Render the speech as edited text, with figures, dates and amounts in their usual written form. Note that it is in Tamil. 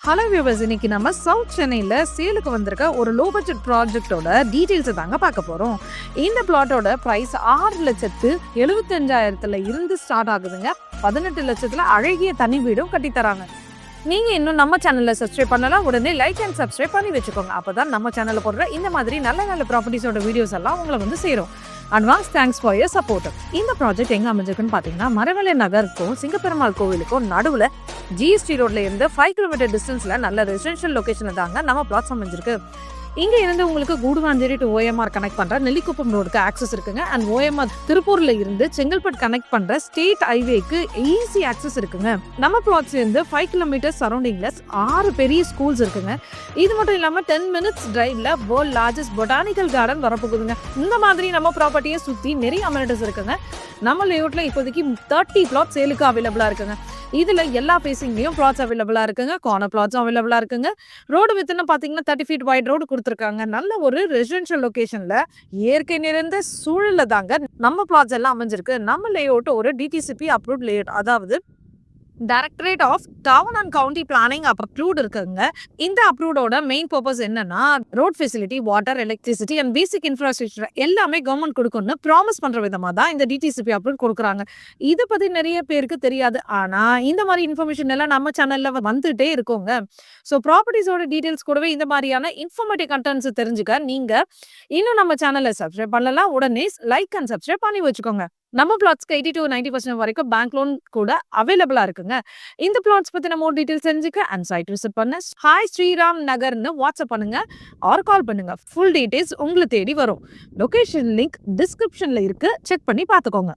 ஹலோ வியூவர்ஸ், இன்னைக்கு நம்ம சவுத் சென்னையில் சேலுக்கு வந்திருக்க ஒரு லோ பட்ஜெட் ப்ராஜெக்டோட டீட்டெயில்ஸை தாங்க பார்க்க போகிறோம். இந்த பிளாட்டோட ப்ரைஸ் 6,75,000 இருந்து ஸ்டார்ட் ஆகுதுங்க. 18 லட்சத்தில் அழகிய தனி வீடும் கட்டித்தராங்க. நீங்கள் இன்னும் நம்ம சேனலில் சப்ஸ்கிரைப் பண்ணலாம், உடனே லைக் அண்ட் சப்ஸ்கிரைப் பண்ணி வச்சுக்கோங்க. அப்போ தான் நம்ம சேனலில் போடுற இந்த மாதிரி நல்ல நல்ல ப்ராப்பர்ட்டிஸோட வீடியோஸ் எல்லாம் உங்களை வந்து சேரும். Advance thanks for your support. இந்த ப்ராஜெக்ட் எங்கே அமைஞ்சிருக்குன்னு பார்த்தீங்கன்னா, மரவலை நகருக்கும் சிங்கப்பெருமாள் கோவிலுக்கும் நடுவில் ஜிஎஸ்டி ரோட்ல இருந்து 5 கிலோமீட்டர் டிஸ்டன்ஸ்ல நல்ல ரெசிடென்ஷியல் லொகேஷன்ல தாங்க நம்ம பிளாட்ஸ் அமைஞ்சிருக்கு. இங்க இருந்து உங்களுக்கு கூடுவாஞ்சேரி டு ஓஎம்ஆர் கனெக்ட் பண்ற நெல்லிக்குப்பம் ரோடுக்கு ஆக்சஸ் இருக்குங்க. அண்ட் ஓஎம்ஆர் திருப்பூர்ல இருந்து செங்கல்பட்டு கனெக்ட் பண்ற ஸ்டேட் ஹைவேக்கு ஈஸி ஆக்சஸ் இருக்குங்க. நம்ம பிளாட்ஸ்ல இருந்து 5 கிலோமீட்டர் சரௌண்டிங்ல 6 பெரிய ஸ்கூல்ஸ் இருக்குங்க. இது மட்டும் இல்லாம 10 மினிட்ஸ் டிரைவ்ல வேர்ல்ட் லார்ஜஸ்ட் பொட்டானிக்கல் கார்டன் வரப்போகுதுங்க. இந்த மாதிரி நம்ம ப்ராப்பர்ட்டியை சுத்தி நிறைய அமெனிட்டிஸ் இருக்குங்க. நம்ம லேஅவுட்ல இப்போதைக்கு 30 பிளாட் சேலுக்கு அவைலபிளா இருக்குங்க. இதுல எல்லா ஃபேசிங்லயும் பிளாட்ஸ் அவைலபிளா இருக்குங்க. கார்னர் பிளாட்ஸும் அவைலபிளா இருக்குங்க. ரோடு வித்துன்னு பாத்தீங்கன்னா 30 ஃபீட் வைட் ரோடு கொடுத்துருக்காங்க. நல்ல ஒரு ரெசிடென்ஷியல் லொகேஷன்ல இயற்கை நிறைந்த சூழல்ல தாங்க நம்ம பிளாட்ஸ் எல்லாம் அமைஞ்சிருக்கு. நம்ம லேஅவுட் ஒரு டிடிசிபி அப்ரூவ்ட் லேஅவுட், அதாவது directorate of town and country planning approved இருக்குங்க. இந்த அப்ரூவோட மெயின் பர்பஸ் என்னன்னா, road facility, water, electricity and basic infrastructure government கவர்மெண்ட் கொடுக்கணும்னு ப்ராமிஸ் பண்ற விதமா தான் இந்த டிடிசிபி அப்ரூவ் கொடுக்குறாங்க. இதை பத்தி நிறைய பேருக்கு தெரியாது. ஆனா இந்த மாதிரி இன்ஃபர்மேஷன் எல்லாம் நம்ம சேனல்ல வந்துட்டே இருக்கோங்க. ஸோ ப்ராப்பர்ட்டிஸோட டீடைல்ஸ் கூடவே இந்த மாதிரியான இன்ஃபர்மேட்டிவ் கண்டென்ட்ஸ் தெரிஞ்சுக்க நீங்க இன்னும் நம்ம சேனலை சப்ஸ்கிரைப் பண்ணலாம், உடனே லைக் அண்ட் சப்ஸ்கிரைப் பண்ணி வச்சுக்கோங்க. நம்ம பிளாட்ஸ்க்கு 80 to 90% வரைக்கும் பேங்க் லோன் கூட அவைலபிளா இருக்குங்க. இந்த பிளாட்ஸ் பத்தின மோர் டீடைல்ஸ் தெரிஞ்சுக்க அண்ட் சைட் விசிட் பண்ண ஹாய் ஸ்ரீராம் நகர்னு வாட்ஸ்அப் பண்ணுங்க ஆர் கால் பண்ணுங்க. ஃபுல் டீடைல்ஸ் உங்களை தேடி வரும். லொகேஷன் லிங்க் டிஸ்கிரிப்ஷன்ல இருக்கு, செக் பண்ணி பார்த்துக்கோங்க.